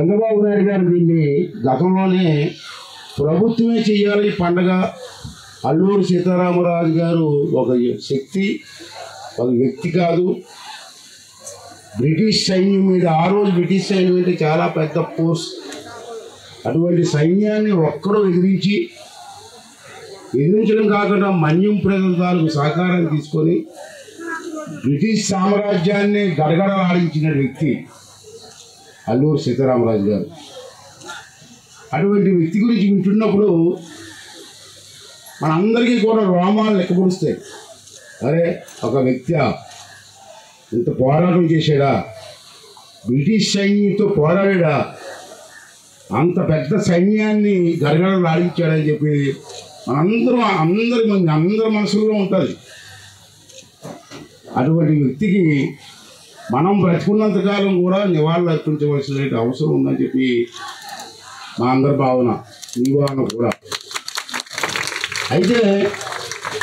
చంద్రబాబు నాయుడు గారు దీన్ని గతంలోనే ప్రభుత్వమే చేయాలి ఈ పండగ. అల్లూరి సీతారామరాజు గారు ఒక శక్తి, ఒక వ్యక్తి కాదు. బ్రిటిష్ సైన్యం మీద ఆ రోజు బ్రిటిష్ సైన్యం అంటే చాలా పెద్ద ఫోర్స్. అటువంటి సైన్యాన్ని ఒక్కడో ఎదిరించడం కాకుండా మన్యం ప్రజల తాలూకు సహకారం తీసుకొని బ్రిటిష్ సామ్రాజ్యాన్ని గడగడలాడించిన వ్యక్తి అల్లూరి సీతారామరాజు గారు. అటువంటి వ్యక్తి గురించి వింటున్నప్పుడు మనందరికీ కూడా రోమాలు లెక్కపొడుస్తాయి. అరే, ఒక వ్యక్తి ఇంత పోరాటం చేశాడా, బ్రిటిష్ సైన్యంతో పోరాడా, అంత పెద్ద సైన్యాన్ని గడగడలాడించాడని చెప్పి అందరి మనసులో ఉంటుంది. అటువంటి వ్యక్తికి మనం బ్రతుకున్నంతకాలం కూడా నివాళులు అర్పించవలసిన అవసరం ఉందని చెప్పి మా అందరి భావన, మీ భావన కూడా. అయితే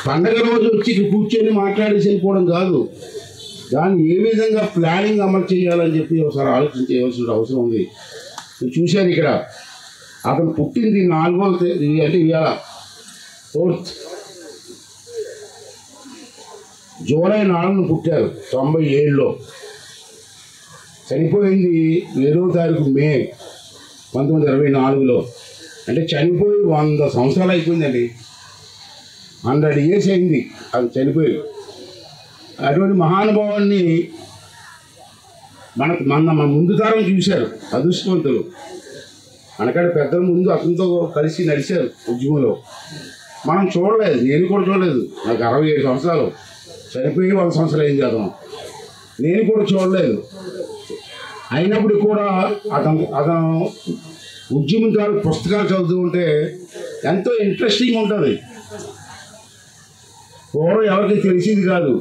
పండగ రోజు వచ్చి కూర్చొని మాట్లాడేసి వెళ్ళిపోవడం కాదు, దాన్ని ఏ విధంగా ప్లానింగ్ అమలు చేయాలని చెప్పి ఒకసారి ఆలోచించవలసిన అవసరం ఉంది. మీరు చూశారు ఇక్కడ అతను పుట్టింది 4వ తేదీ, అంటే ఇవాళ 4th జూలై 4న పుట్టారు 97లో. చనిపోయింది 7వ తారీఖు మే 1924లో. అంటే చనిపోయి 100 సంవత్సరాలు అయిపోయిందండి. 100 years అయింది అది చనిపోయి. అటువంటి మహానుభావాన్ని మన ముందు తరం చూశారు అదృష్టవంతులు. మనకంటే పెద్దల ముందు అతనితో కలిసి నడిచారు ఉద్యమంలో. మనం చూడలేదు, నేను కూడా చూడలేదు. నాకు 67 సంవత్సరాలు, చనిపోయి 100 సంవత్సరాలు అయింది అతను. నేను కూడా చూడలేదు. అయినప్పుడు కూడా అతను ఉద్యమకాలు పుస్తకాలు చదువుతూ ఉంటే ఎంతో ఇంట్రెస్టింగ్ ఉంటుంది. పూర్వం ఎవరికి తెలిసింది కాదు.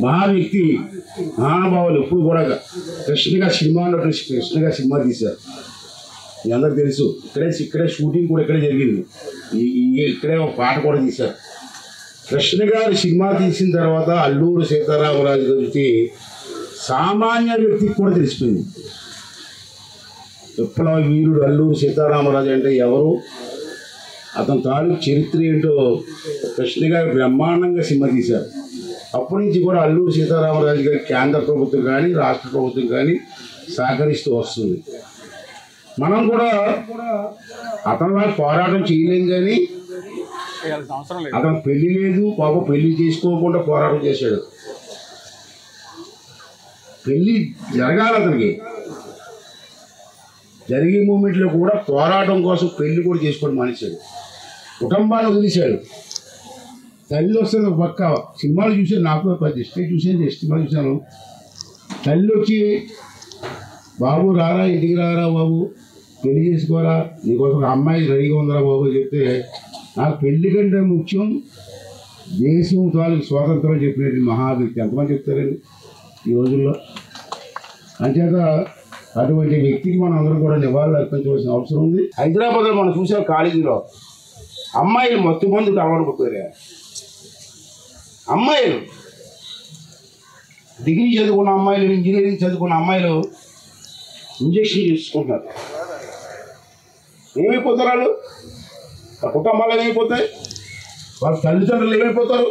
మహా వ్యక్తి, మహానుభావులు ఎప్పుడు కూడా కృష్ణగా సినిమా తీశారు. మీ అందరికి తెలుసు. ఇక్కడే షూటింగ్ కూడా ఇక్కడే జరిగింది. ఇక్కడే ఒక పాట కూడా తీశారు. కృష్ణ గారు సినిమా తీసిన తర్వాత అల్లూరి సీతారామరాజు గురించి సామాన్య వ్యక్తికి కూడా తెలిసిపోయింది. విప్లవ వీరుడు అల్లూరి సీతారామరాజు అంటే ఎవరు, అతని తాలూకు చరిత్ర ఏంటో కృష్ణ గారు బ్రహ్మాండంగా సినిమా తీశారు. అప్పటి నుంచి కూడా అల్లూరి సీతారామరాజు గారి కేంద్ర ప్రభుత్వం కానీ రాష్ట్ర ప్రభుత్వం కానీ సహకరిస్తూ వస్తుంది. మనం కూడా అతనిలా పోరాటం చేయలేం, కానీ అతను పెళ్లి లేదు పాప, పెళ్లి చేసుకోకుండా పోరాటం చేశాడు. పెళ్ళి జరగాలి అతనికి. జరిగే మూమెంట్లో కూడా పోరాటం కోసం పెళ్లి కూడా చేసుకోవడం మానేశాడు. కుటుంబాన్ని వదిలేశాడు. తల్లి వస్తుంది ఒక పక్క. సినిమాలు చూశాను, నాకు సినిమా చూశాను. తల్లి వచ్చి, బాబు రారా, ఇంటికి రారా బాబు, పెళ్లి చేసుకోరా, నీకోసం ఒక అమ్మాయి రెడీగా ఉందరా బాబు చెప్తే, నాకు పెళ్లి కంటే ముఖ్యం దేశం తాలూకు స్వాతంత్రం చెప్పినట్టు మహావ్యక్తి ఎంతమంది చెప్తారండి ఈ రోజుల్లో. అంచేత అటువంటి వ్యక్తికి మనం అందరం కూడా నివాళులు అర్పించవలసిన అవసరం ఉంది. హైదరాబాద్లో మనం చూసాం, కాలేజీలో అమ్మాయిలు మత్తు మందుకు అలవాటు పడిపోయారు. అమ్మాయిలు డిగ్రీ చదువుకున్న అమ్మాయిలు, ఇంజనీరింగ్ చదువుకున్న అమ్మాయిలు ఇంజక్షన్ చేసుకుంటున్నారు. ఏమైపోతారు వాళ్ళు? ఆ కుటుంబాలు ఏమైపోతాయి? వాళ్ళ తల్లిదండ్రులు ఏమైపోతారు?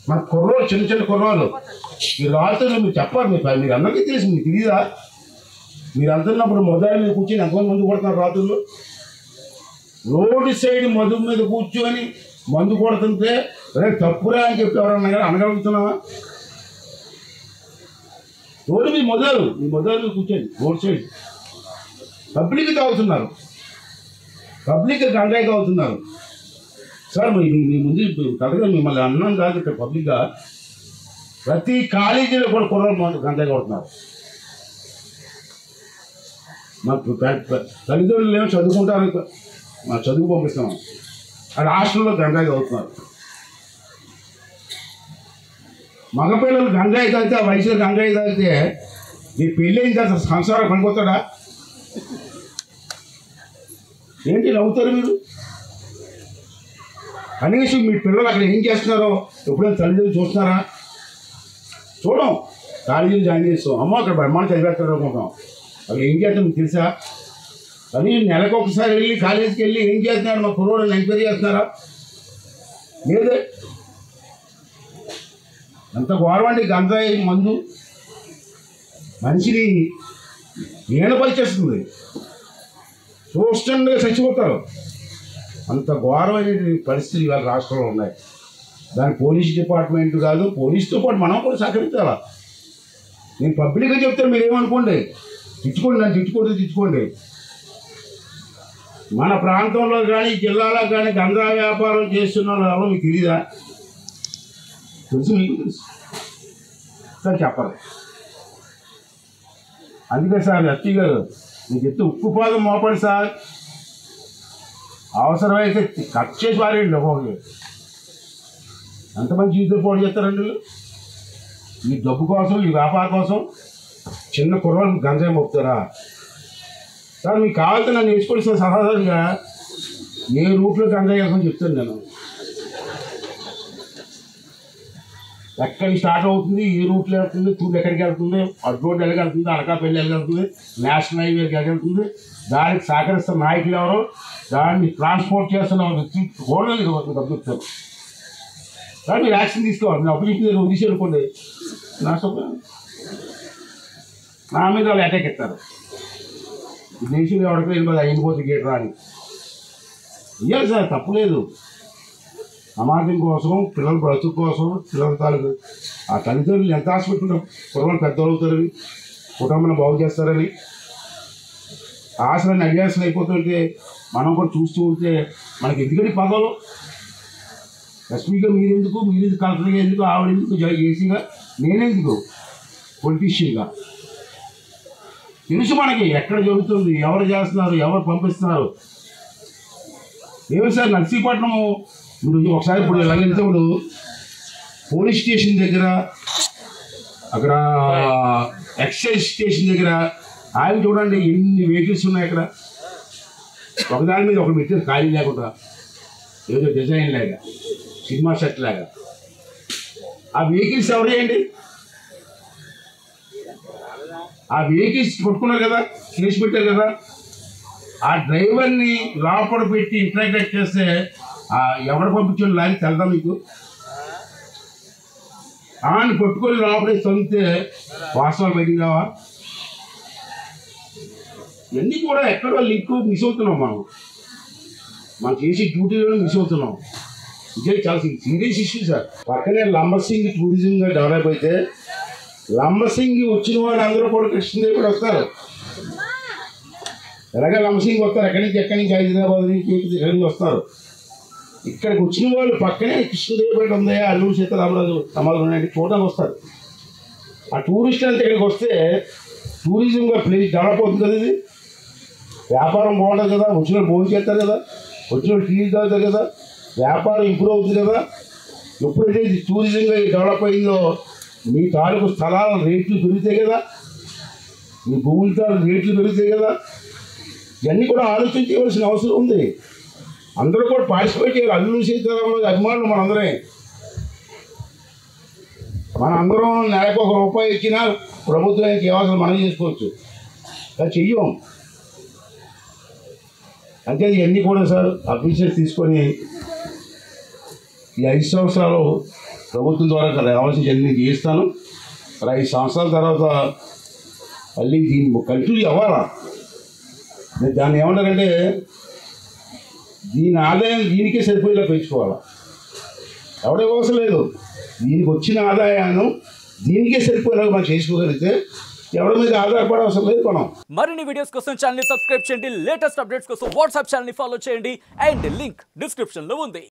మన కుర్రోళ్ళు, చిన్న కుర్రోళ్ళు ఈ రాత్రులు మీరు చెప్పాలి. మీరు అందరికీ తెలుసు, మీకు తెలియదా? మీరు అంటున్నప్పుడు మొదటి మీద కూర్చొని ఎంతమంది మందు కొడుతున్నారు రాత్రులు? రోడ్డు సైడ్ మధు మీద కూర్చొని మందు కొడుతుంటే రేపు తప్పురా అని చెప్పి ఎవరన్నా అనగలుగుతున్నావా? రోడ్డు మీ మొదలు కూర్చొని రోడ్ సైడ్ పబ్లిక్ తాగుతున్నారు, పబ్లిక్ గంగాయి తాగుతున్నారు. సార్ మీ ముందు కథగా మిమ్మల్ని అన్నాం కాదు, ఇక్కడ పబ్లిక్గా ప్రతి కాలేజీలో కూడా కుర్రలు గంగాయి కొడుతున్నారు. మాకు తల్లిదండ్రులు ఏమో చదువుకుంటారు, మా చదువు పంపిస్తాం, అది హాస్టల్లో గంగాయి తాగుతున్నారు. మగపిల్లలు గంగాయి తాగితే, ఆ వయసులో గంగాయి తాగితే మీ పెళ్ళి అయిన తర్వాత సంసారం పనిపోతాడా? ఏంటి నవ్వుతారు మీరు? కనీసం మీ పిల్లలు అక్కడ ఏం చేస్తున్నారో ఎప్పుడైనా తల్లిదండ్రులు చూస్తున్నారా? చూడం. కాలేజీలు జాయిన్ చేస్తాం, అమ్మ అక్కడ బ్రహ్మాండం చదివేస్తారు అనుకుంటాం. అవి ఏం చేస్తాం మీకు తెలుసా? కానీ నెలకు ఒకసారి వెళ్ళి కాలేజీకి వెళ్ళి ఏం చేస్తున్నాడు మా కుర్రోడు ఎంక్వైరీ చేస్తున్నారా? లేదే. ఎంత ఘోరమండి గంజాయి మందు మనిషిని ఈనపరిచేస్తుంది, చూస్తుండగా చచ్చిపోతారు. అంత ఘోరమైన పరిస్థితులు ఇవాళ రాష్ట్రంలో ఉన్నాయి. దాని పోలీస్ డిపార్ట్మెంట్ కాదు, పోలీసుతో పాటు మనం కూడా సహకరించాలా. నేను పబ్లిక్గా చెప్తాను, మీరేమనుకోండి, తిట్టుకోండి, నన్ను తిట్టుకోండి. మన ప్రాంతంలో కానీ జిల్లాలో కానీ గంజా వ్యాపారం చేస్తున్న వాళ్ళు ఎవరో మీకు తెలియదా? తెలుసు, మీకు తెలుసు సార్, చెప్పరు. అందుకే సార్ ఎస్పీ గారు మీకు చెప్తే ఉక్కుపాదం మోపండి సార్. అవసరమైతే కట్ చేసి పారేయండి. ఒక్కొక్కరు ఎంతమంది జీవితం పోటీ చేస్తారండి? ఈ డబ్బు కోసం, ఈ వ్యాపారం కోసం చిన్న కుర్రలు గంజాయి మోపుతారా సార్? మీకు కావాలంటే నన్ను వేసుకోండి సార్. సహజంగా ఏ రూట్లో గంజాయి వెళ్తామని చెప్తాను నేను. ఎక్కడికి స్టార్ట్ అవుతుంది, ఏ రూట్లో వెళ్తుంది, తూర్పు ఎక్కడికి వెళ్తుంది, అటు రోడ్డు ఎక్కడికి వెళ్తుంది, అనకాపల్లి ఎక్కడికి వెళ్తుంది, నేషనల్ హైవేకి ఎక్కడికి వెళ్తుంది, దానికి సహకరిస్తున్న నాయకులు ఎవరు, దాన్ని ట్రాన్స్పోర్ట్ చేస్తున్న వ్యక్తి కూడా డబ్బు ఇస్తారు సార్. మీరు యాక్షన్ తీసుకోవాలి. మీరు అప్పుడు చెప్పి వదిలేసి అనుకోండి, నా మీద వాళ్ళు అటాక్ ఇస్తారు. దేశంలో ఎవరికి అయిపోతే గేట్ రాని ఇవ్వాలి సార్, తప్పులేదు. సమాజం కోసం, పిల్లల బ్రతుకు కోసం, పిల్లల తాలూకు ఆ తల్లిదండ్రులు ఎంత ఆశ పెట్టుకుంటారు, పిల్లలు పెద్దలు అవుతారని, కుటుంబాన్ని బాగు చేస్తారని. ఆశలన్నీ అడియాసలు అయిపోతుంటే మనం కూడా చూస్తూ ఉంటే మనకి ఎందుకంటే పదవులు ఎస్పీగా మీరెందుకు కలెక్టర్గా ఎందుకు, ఆవిడెందుకు, ఏసీగా నేనెందుకు, పొలిటీషియన్గా తెలుసు మనకి ఎక్కడ జరుగుతుంది, ఎవరు చేస్తున్నారు, ఎవరు పంపిస్తున్నారు. ఏమి సార్ నర్సీపట్నం ఇప్పుడు ఒకసారి ఇప్పుడు ఎలాగైతే ఇప్పుడు పోలీస్ స్టేషన్ దగ్గర, అక్కడ ఎక్సైజ్ స్టేషన్ దగ్గర ఆయన చూడండి ఎన్ని వెహికల్స్ ఉన్నాయి అక్కడ. ఒకదాని మీద ఒకటి పెట్టారు ఖాళీ లేకుండా, ఏదో డిజైన్ లాగా, సినిమా సెట్ లాగా. ఆ వెహికల్స్ ఎవరు చేయండి? ఆ వెహికల్స్ కొట్టుకున్నారు కదా, కేసు పెట్టారు కదా. ఆ డ్రైవర్ని లోపల పెట్టి ఇంట్రాక్ట్ చేస్తే ఎవరు పంపించండి లారీ తెలదా మీకు? ఆయన కొట్టుకొని లోపలే తొలితే వాస్తవాలు బయటికి రావా? ఇవన్నీ కూడా ఎక్కడో లింక్ మిస్ అవుతున్నాం. మనం చేసే డ్యూటీలో మిస్ అవుతున్నాం. ఇదే చాలా సీరియస్ ఇష్యూ సార్. పక్కనే లంబసింగ్ టూరిజంగా డెవలప్ అయితే లంబసింగి వచ్చిన వాళ్ళు అందరూ కూడా కృష్ణదేవి కూడా వస్తారు. ఎలాగ లంబసింగి వస్తారు, ఎక్కడి నుంచి హైదరాబాద్ నుంచి ఎక్కడి నుంచి వస్తారు. ఇక్కడికి వచ్చిన వాళ్ళు పక్కనే కృష్ణదేవిపేట ఉంది, అల్లూరు సీతారామరాజు సమాధులు ఉన్నాయండి, చూడడానికి వస్తారు. ఆ టూరిస్ట్ అంతా ఇక్కడికి వస్తే టూరిజంగా ప్లేస్ డెవలప్ అవుతుంది కదా. ఇది వ్యాపారం బాగుంటుంది కదా, వచ్చిన వాళ్ళు భోజనం చేస్తారు కదా, వచ్చిన వాళ్ళు టీ తాగుతారు కదా, వ్యాపారం ఇంప్రూవ్ అవుతుంది కదా. ఎప్పుడైతే ఇది టూరిజంగా డెవలప్ అయిందో మీ తాలూకు స్థలాల రేట్లు పెరుగుతాయి కదా, మీ భూముల తాలూకు రేట్లు పెరుగుతాయి కదా. ఇవన్నీ కూడా ఆలోచన చేయవలసిన అవసరం ఉంది. అందరూ కూడా పార్టిసిపేట్ చేయాలి. అల్లూరి సీతారామరాజు అభిమానులు మనందరం నెలకు ₹1 ఇచ్చినా ప్రభుత్వానికి ఏమవసరం మనం చేసుకోవచ్చు, అది చెయ్యం. అంటే ఇవన్నీ కూడా సార్ అఫీషియల్స్ తీసుకొని ఈ 5 సంవత్సరాలు ప్రభుత్వం ద్వారా కావాల్సిన అన్ని చేస్తాను. 5 సంవత్సరాల తర్వాత మళ్ళీ దీన్ని కంటిన్యూ అవ్వాలా. దాన్ని ఏమంటారంటే దీని ఆదాయం దీనికే సరిపోయేలా పెంచుకోవాలా. ఎవడే అవసరం లేదు, దీనికి వచ్చిన ఆదాయాన్ని దీనికే సరిపోయేలాగా మనం చేసుకోగలిగితే ఎవరి మీద ఆధారపడే అవసరం లేదు. మనం మరిన్ని వీడియోస్ కోసం ఛానల్ ని సబ్స్క్రైబ్ చేయండి, లేటెస్ట్ అప్డేట్స్ కోసం వాట్సాప్ ఛానల్ ని ఫాలో చేయండి, అండ్ లింక్ డిస్క్రిప్షన్ లో ఉంది.